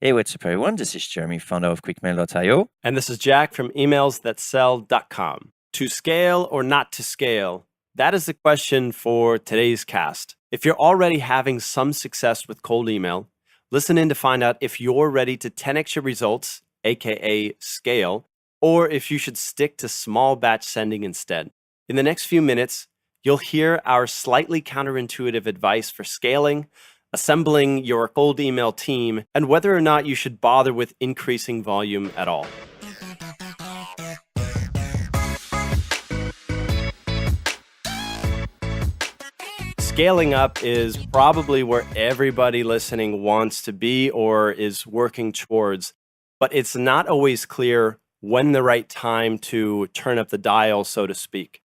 Hey, what's up, everyone? This is Jeremy, founder of QuickMail.io. And this is Jack from emailsthatsell.com. To scale or not to scale? That is the question for today's cast. If you're already having some success with cold email, listen in to find out if you're ready to 10x your results, aka scale, or if you should stick to small batch sending instead. In the next few minutes, you'll hear our slightly counterintuitive advice for scaling, assembling your cold email team, and whether or not you should bother with increasing volume at all. Scaling up is probably where everybody listening wants to be or is working towards, but it's not always clear when the right time to turn up the dial, so to speak.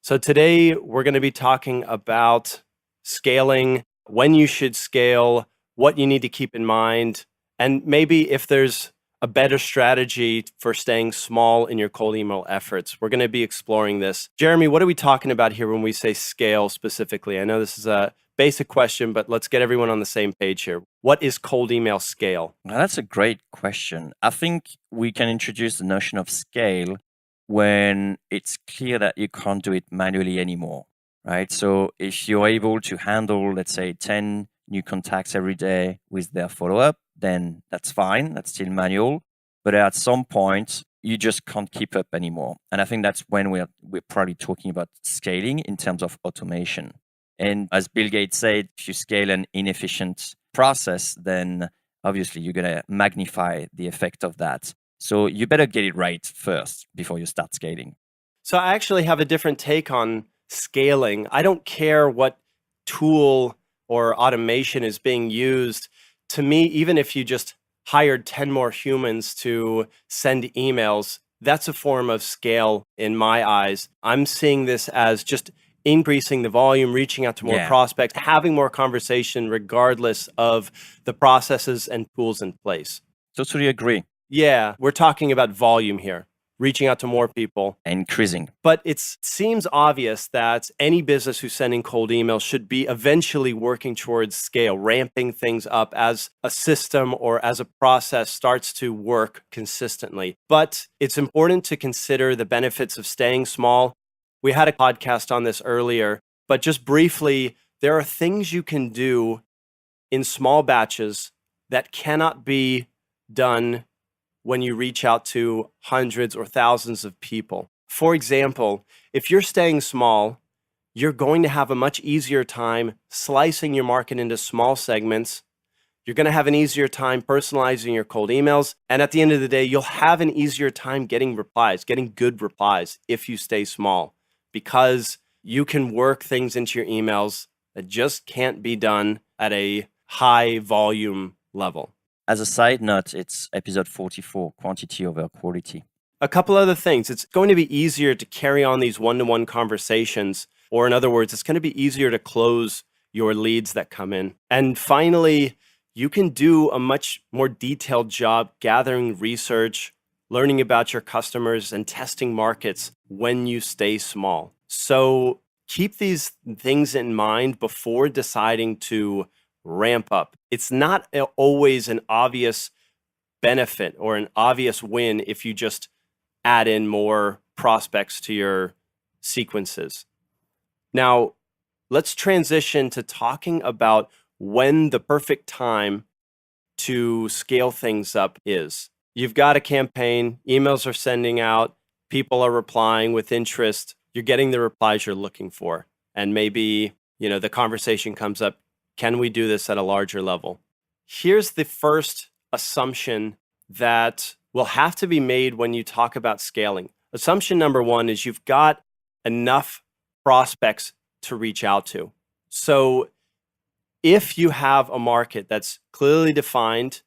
So today we're going to be talking about scaling, when you should scale, what you need to keep in mind, and maybe if there's a better strategy for staying small in your cold email efforts. We're going to be exploring this. Jeremy, what are we talking about here when we say scale specifically? I know this is a basic question, but let's get everyone on the same page here. What is cold email scale? Now, that's a great question. I think we can introduce the notion of scale when it's clear that you can't do it manually anymore, right? So if you're able to handle, let's say, 10 new contacts every day with their follow-up, then that's fine. That's still manual. But at some point, you just can't keep up anymore. And I think that's when we're probably talking about scaling in terms of automation. And as Bill Gates said, if you scale an inefficient process, then obviously you're going to magnify the effect of that. So you better get it right first before you start scaling. So I actually have a different take on scaling. I don't care what tool or automation is being used. To me, even if you just hired 10 more humans to send emails, that's a form of scale in my eyes. I'm seeing this as just increasing the volume, reaching out to more prospects, having more conversation regardless of the processes and tools in place. Totally agree. Yeah, we're talking about volume here, reaching out to more people. Increasing. But it seems obvious that any business who's sending cold emails should be eventually working towards scale, ramping things up as a system or as a process starts to work consistently. But it's important to consider the benefits of staying small. We had a podcast on this earlier, but just briefly, there are things you can do in small batches that cannot be done when you reach out to hundreds or thousands of people. For example, if you're staying small, you're going to have a much easier time slicing your market into small segments. You're going to have an easier time personalizing your cold emails. And at the end of the day, you'll have an easier time getting replies, getting good replies if you stay small, because you can work things into your emails that just can't be done at a high volume level. As a side note, it's episode 44, quantity over quality. A couple other things. It's going to be easier to carry on these one-to-one conversations, or in other words, it's going to be easier to close your leads that come in. And finally, you can do a much more detailed job gathering research, learning about your customers, and testing markets when you stay small. So keep these things in mind before deciding to ramp up. It's not always an obvious benefit or an obvious win if you just add in more prospects to your sequences. Now, let's transition to talking about when the perfect time to scale things up is. You've got a campaign, emails are sending out, people are replying with interest, you're getting the replies you're looking for. And maybe, the conversation comes up, can we do this at a larger level? Here's the first assumption that will have to be made when you talk about scaling. Assumption number one is you've got enough prospects to reach out to. So if you have a market that's clearly defined,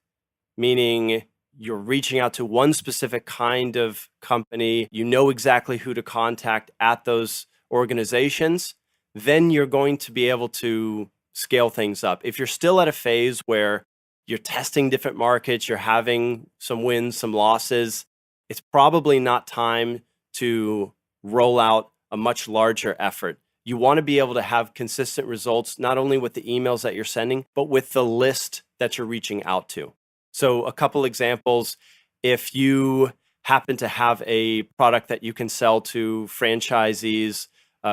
meaning you're reaching out to one specific kind of company, you know exactly who to contact at those organizations, then you're going to be able to scale things up. If you're still at a phase where you're testing different markets, you're having some wins, some losses, it's probably not time to roll out a much larger effort. You want to be able to have consistent results, not only with the emails that you're sending, but with the list that you're reaching out to. So a couple examples, if you happen to have a product that you can sell to franchisees,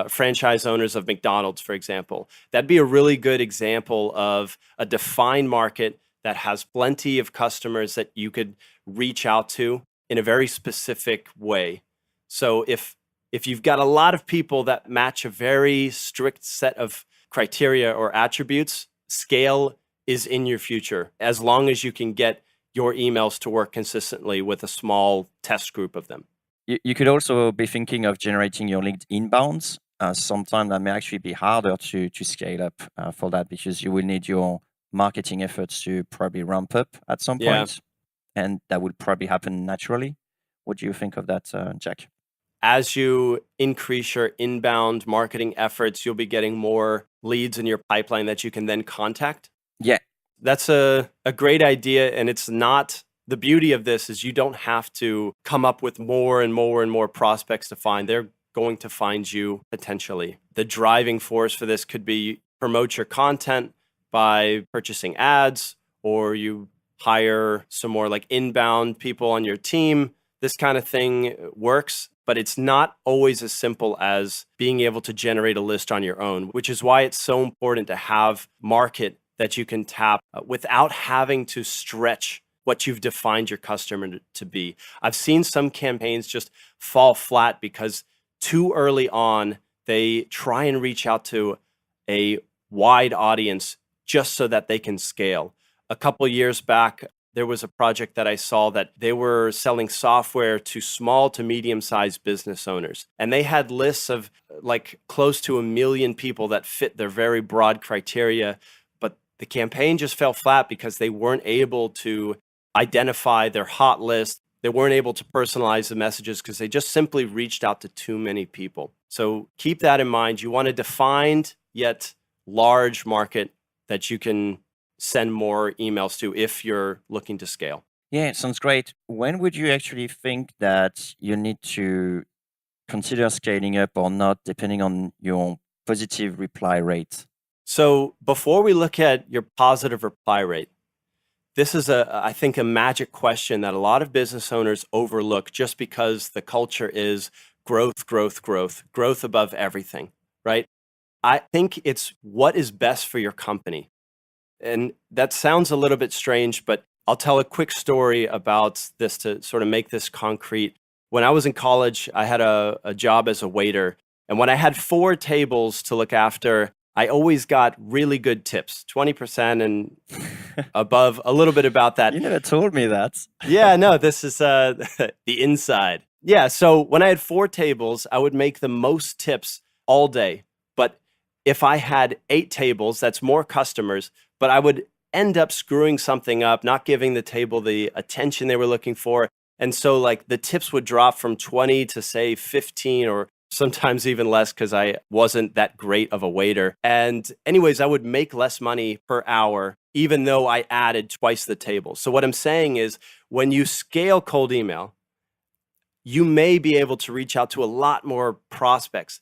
franchise owners of McDonald's, for example, that'd be a really good example of a defined market that has plenty of customers that you could reach out to in a very specific way. So if you've got a lot of people that match a very strict set of criteria or attributes, scale is in your future as long as you can get your emails to work consistently with a small test group of them. You could also be thinking of generating your leads inbounds. Sometimes that may actually be harder to scale up for that because you will need your marketing efforts to probably ramp up at some Yeah. point, and that would probably happen naturally. What do you think of that, Jack? As you increase your inbound marketing efforts, you'll be getting more leads in your pipeline that you can then contact. Yeah. That's a great idea. And it's not, the beauty of this is you don't have to come up with more and more and more prospects to find. They're going to find you potentially. The driving force for this could be promote your content by purchasing ads, or you hire some more like inbound people on your team. This kind of thing works, but it's not always as simple as being able to generate a list on your own, which is why it's so important to have market that you can tap without having to stretch what you've defined your customer to be. I've seen some campaigns just fall flat because too early on, they try and reach out to a wide audience just so that they can scale. A couple years back, there was a project that I saw that they were selling software to small to medium-sized business owners. And they had lists of like close to 1 million people that fit their very broad criteria. But the campaign just fell flat because they weren't able to identify their hot list. They weren't able to personalize the messages because they just simply reached out to too many people. So keep that in mind. You want a defined yet large market that you can send more emails to if you're looking to scale. Yeah, sounds great. When would you actually think that you need to consider scaling up or not, depending on your positive reply rate? So before we look at your positive reply rate, this is I think, a magic question that a lot of business owners overlook just because the culture is growth, growth, growth, growth above everything, right? I think it's what is best for your company. And that sounds a little bit strange, but I'll tell a quick story about this to sort of make this concrete. When I was in college, I had a job as a waiter. And when I had 4 tables to look after, I always got really good tips, 20% and above, a little bit about that. You never told me that. Yeah, no, this is the inside. Yeah, so when I had 4 tables, I would make the most tips all day. But if I had 8 tables, that's more customers, but I would end up screwing something up, not giving the table the attention they were looking for. And so like the tips would drop from 20 to say 15 or sometimes even less because I wasn't that great of a waiter. And anyways, I would make less money per hour, even though I added twice the table. So what I'm saying is when you scale cold email, you may be able to reach out to a lot more prospects.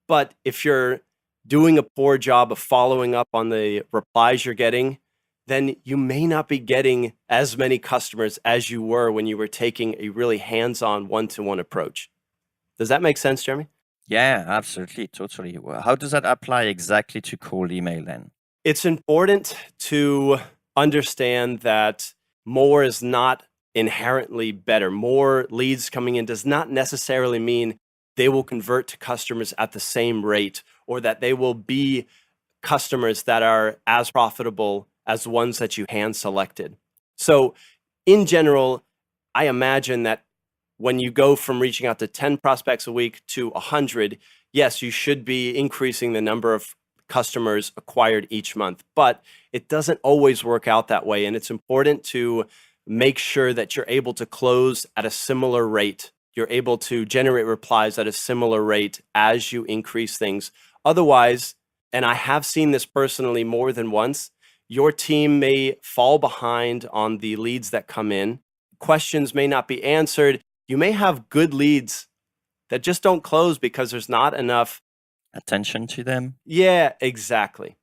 But if you're doing a poor job of following up on the replies you're getting, then you may not be getting as many customers as you were when you were taking a really hands-on one-to-one approach. Does that make sense, Jeremy? Yeah, absolutely, totally. Well, how does that apply exactly to cold email then? It's important to understand that more is not inherently better. More leads coming in does not necessarily mean they will convert to customers at the same rate or that they will be customers that are as profitable as ones that you hand selected. So in general, I imagine that when you go from reaching out to 10 prospects a week to 100, yes, you should be increasing the number of customers acquired each month, but it doesn't always work out that way. And it's important to make sure that you're able to close at a similar rate. You're able to generate replies at a similar rate as you increase things. Otherwise, and I have seen this personally more than once, your team may fall behind on the leads that come in. Questions may not be answered. You may have good leads that just don't close because there's not enough Attention to them? Yeah, exactly.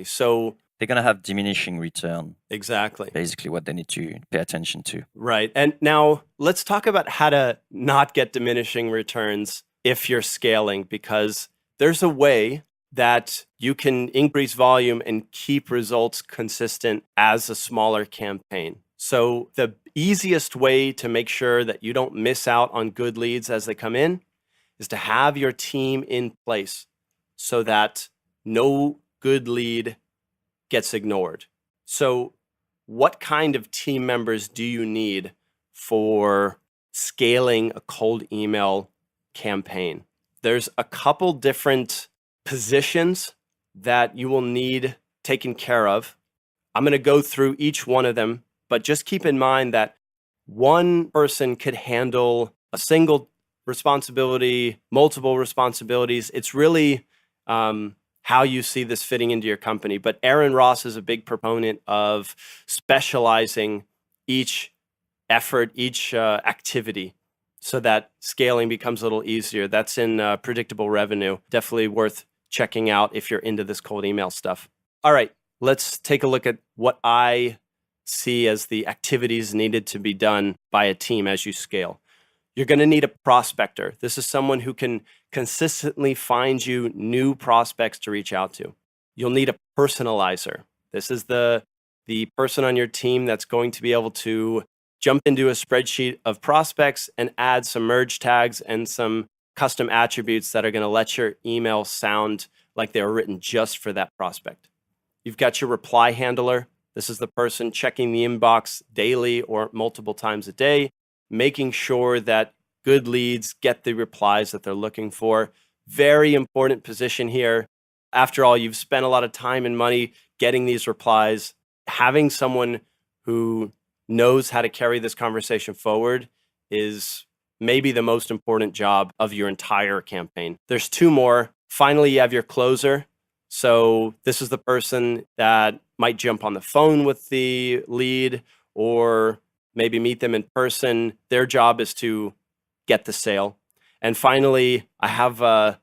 So they're going to have diminishing return. Exactly. Basically what they need to pay attention to. Right. And now let's talk about how to not get diminishing returns if you're scaling, because there's a way that you can increase volume and keep results consistent as a smaller campaign. So the easiest way to make sure that you don't miss out on good leads as they come in is to have your team in place so that no good lead gets ignored. So what kind of team members do you need for scaling a cold email campaign? There's a couple different positions that you will need taken care of. I'm going to go through each one of them, but just keep in mind that one person could handle a single responsibility, multiple responsibilities. It's really how you see this fitting into your company. But Aaron Ross is a big proponent of specializing each effort, each activity, so that scaling becomes a little easier. That's in predictable revenue. Definitely worth checking out if you're into this cold email stuff. All right, let's take a look at what I see as the activities needed to be done by a team as you scale. You're going to need a prospector. This is someone who can consistently find you new prospects to reach out to. You'll need a personalizer. This is the person on your team that's going to be able to jump into a spreadsheet of prospects and add some merge tags and some custom attributes that are going to let your email sound like they were written just for that prospect. You've got your reply handler. This is the person checking the inbox daily or multiple times a day, making sure that good leads get the replies that they're looking for. Very important position here. After all, you've spent a lot of time and money getting these replies. Having someone who knows how to carry this conversation forward is maybe the most important job of your entire campaign. There's two more. Finally, you have your closer. So this is the person that might jump on the phone with the lead or maybe meet them in person. Their job is to get the sale. And finally, I have a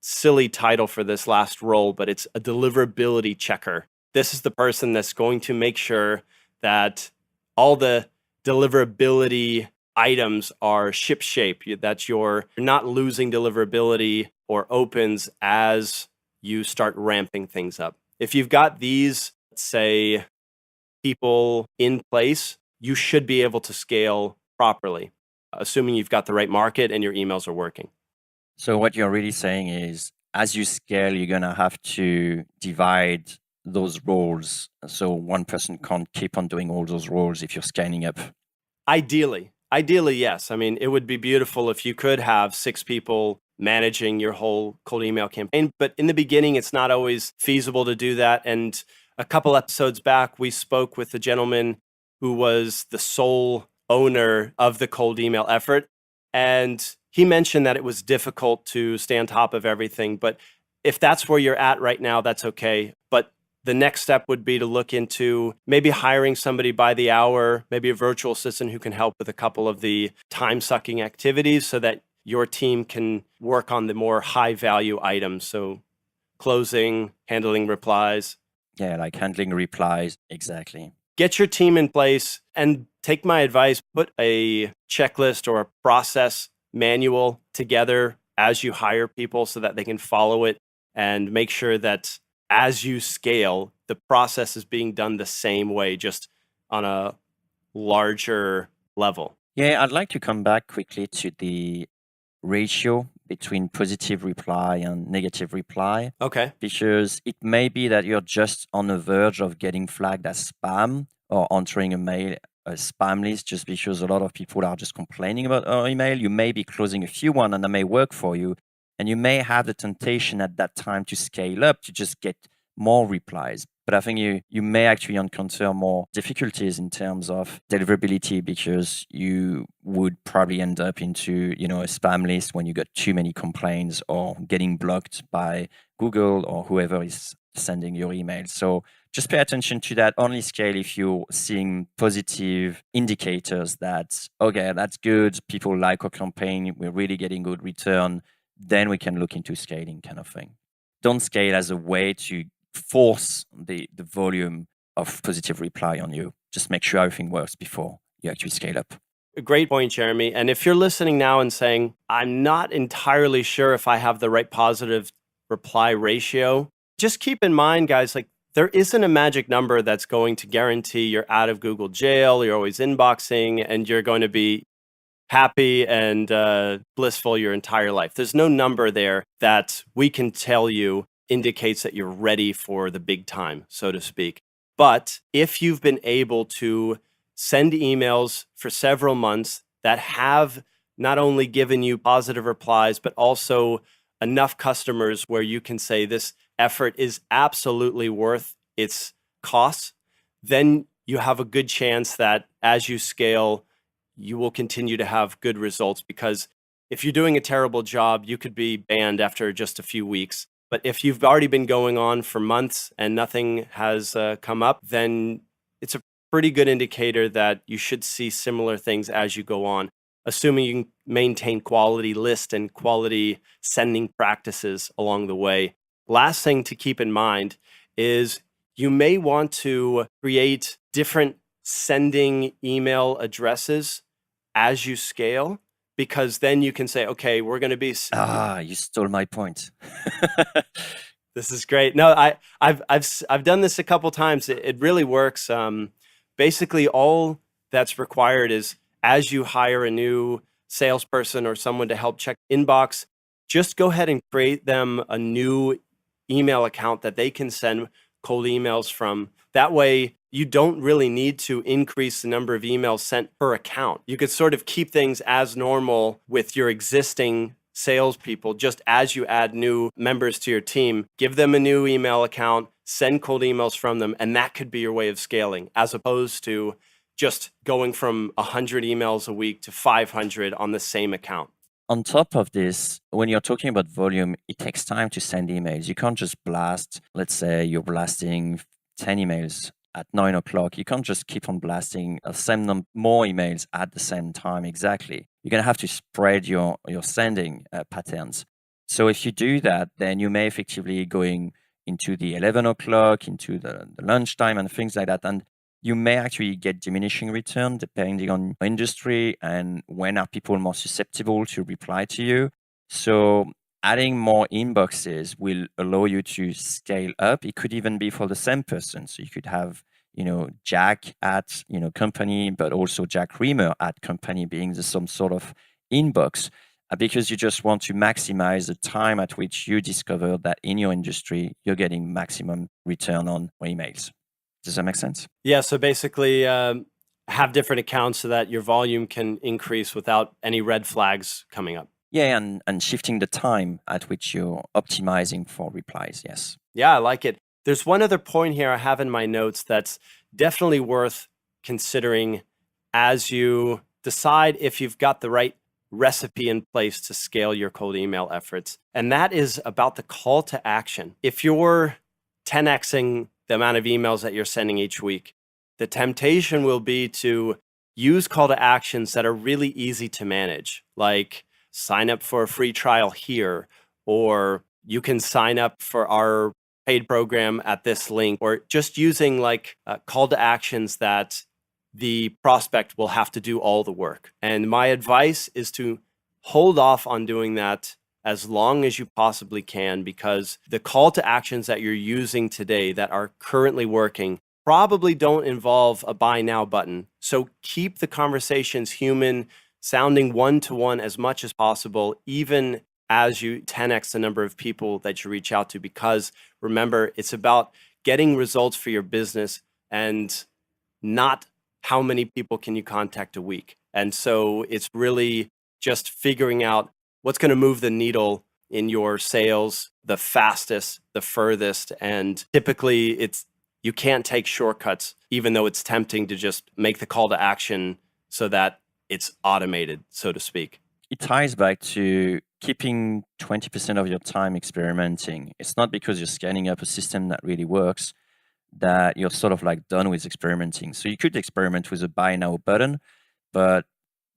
silly title for this last role, but it's a deliverability checker. This is the person that's going to make sure that all the deliverability items are shipshape, that you're not losing deliverability or opens as you start ramping things up. If you've got these, say, people in place, you should be able to scale properly, assuming you've got the right market and your emails are working. So what you're really saying is, as you scale, you're going to have to divide those roles. So one person can't keep on doing all those roles if you're scaling up. Ideally, yes. I mean, it would be beautiful if you could have 6 people managing your whole cold email campaign. But in the beginning, it's not always feasible to do that. And a couple episodes back, we spoke with a gentleman who was the sole owner of the cold email effort. And he mentioned that it was difficult to stay on top of everything. But if that's where you're at right now, that's okay. But the next step would be to look into maybe hiring somebody by the hour, maybe a virtual assistant who can help with a couple of the time-sucking activities so that your team can work on the more high-value items. So closing, handling replies. Yeah, like handling replies. Exactly. Get your team in place and take my advice, put a checklist or a process manual together as you hire people so that they can follow it, and make sure that as you scale, the process is being done the same way, just on a larger level. Yeah, I'd like to come back quickly to the ratio between positive reply and negative reply. Okay. Because it may be that you're just on the verge of getting flagged as spam or entering a spam list just because a lot of people are just complaining about our email. You may be closing a few one and that may work for you. And you may have the temptation at that time to scale up to just get more replies. But I think you may actually encounter more difficulties in terms of deliverability because you would probably end up into, a spam list when you got too many complaints or getting blocked by Google or whoever is sending your email. So just pay attention to that. Only scale if you're seeing positive indicators that, okay, that's good. People like our campaign. We're really getting good return. Then we can look into scaling kind of thing. Don't scale as a way to force the volume of positive reply on you. Just make sure everything works before you actually scale up. A great point, Jeremy. And if you're listening now and saying, I'm not entirely sure if I have the right positive reply ratio, just keep in mind, guys, like there isn't a magic number that's going to guarantee you're out of Google jail, you're always inboxing, and you're going to be happy and blissful your entire life. There's no number there that we can tell you indicates that you're ready for the big time, so to speak. But if you've been able to send emails for several months that have not only given you positive replies, but also enough customers where you can say this effort is absolutely worth its costs, then you have a good chance that as you scale, you will continue to have good results. Because if you're doing a terrible job, you could be banned after just a few weeks. But if you've already been going on for months and nothing has come up, then it's a pretty good indicator that you should see similar things as you go on, assuming you can maintain quality list and quality sending practices along the way. Last thing to keep in mind is you may want to create different sending email addresses as you scale, because then you can say, okay, we're going to be... You stole my point. This is great. No, I've done this a couple times. It really works. Basically, all that's required is as you hire a new salesperson or someone to help check inbox, just go ahead and create them a new email account that they can send cold emails from. That way, you don't really need to increase the number of emails sent per account. You could sort of keep things as normal with your existing salespeople. Just as you add new members to your team, give them a new email account, send cold emails from them, and that could be your way of scaling, as opposed to just going from 100 emails a week to 500 on the same account. On top of this, when you're talking about volume, it takes time to send emails. You can't just blast, let's say you're blasting 10 emails at 9 o'clock. You can't just keep on blasting more emails at the same time exactly. You're going to have to spread your sending patterns. So if you do that, then you may effectively going into the 11 o'clock, into the lunchtime and things like that. And you may actually get diminishing return depending on industry and when are people more susceptible to reply to you. So adding more inboxes will allow you to scale up. It could even be for the same person. So you could have, Jack at, company, but also Jack Reamer at company being some sort of inbox, because you just want to maximize the time at which you discover that in your industry, you're getting maximum return on emails. Does that make sense? Yeah. So basically, have different accounts so that your volume can increase without any red flags coming up. Yeah, and shifting the time at which you're optimizing for replies. Yes. Yeah, I like it. There's one other point here I have in my notes that's definitely worth considering as you decide if you've got the right recipe in place to scale your cold email efforts. And that is about the call to action. If you're 10xing the amount of emails that you're sending each week, the temptation will be to use call to actions that are really easy to manage, like sign up for a free trial here, or you can sign up for our paid program at this link, or just using like call to actions that the prospect will have to do all the work. And my advice is to hold off on doing that as long as you possibly can, because the call to actions that you're using today that are currently working probably don't involve a buy now button. So keep the conversations human, sounding one-to-one as much as possible, even as you 10x the number of people that you reach out to, because remember, it's about getting results for your business and not how many people can you contact a week. And so it's really just figuring out what's going to move the needle in your sales the fastest, the furthest. And typically you can't take shortcuts, even though it's tempting to just make the call to action so that it's automated, so to speak. It ties back to keeping 20% of your time experimenting. It's not because you're scaling up a system that really works that you're sort of like done with experimenting. So you could experiment with a buy now button, but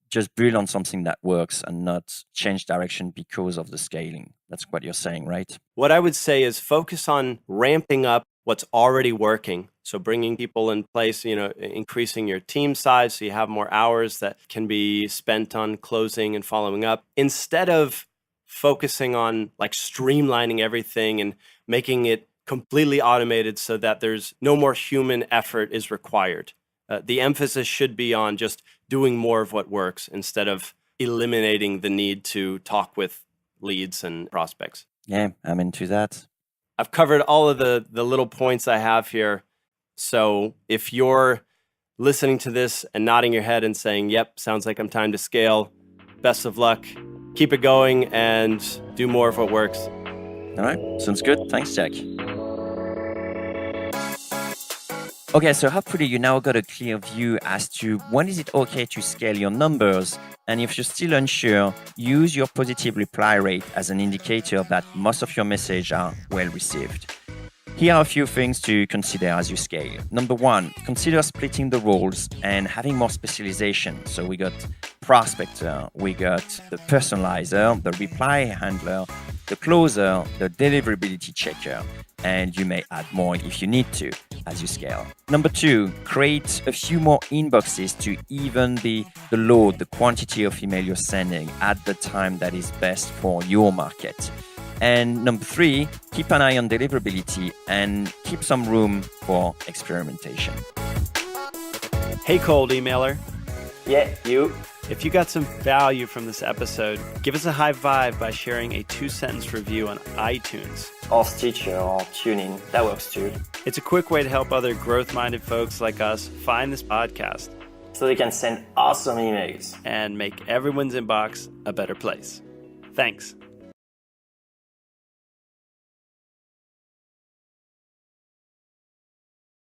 just build on something that works and not change direction because of the scaling. That's what you're saying, right? What I would say is focus on ramping up what's already working. So bringing people in place, increasing your team size so you have more hours that can be spent on closing and following up, instead of focusing on like streamlining everything and making it completely automated so that there's no more human effort is required. The emphasis should be on just doing more of what works instead of eliminating the need to talk with leads and prospects. Yeah, I'm into that. I've covered all of the little points I have here. So if you're listening to this and nodding your head and saying, yep, sounds like I'm time to scale, best of luck. Keep it going and do more of what works. All right, sounds good. Thanks, Jack. Okay, so hopefully you now got a clear view as to when is it okay to scale your numbers, and if you're still unsure, use your positive reply rate as an indicator that most of your messages are well received. Here are a few things to consider as you scale. Number one, consider splitting the roles and having more specialization. So we got prospector, we got the personalizer, the reply handler, the closer, the deliverability checker, and you may add more if you need to as you scale. Number two, create a few more inboxes to even the load, the quantity of email you're sending at the time that is best for your market. And number three, keep an eye on deliverability and keep some room for experimentation. Hey, cold emailer. Yeah, you. If you got some value from this episode, give us a high vibe by sharing a 2-sentence review on iTunes. Or Stitcher or TuneIn. That works too. It's a quick way to help other growth-minded folks like us find this podcast so they can send awesome emails and make everyone's inbox a better place. Thanks.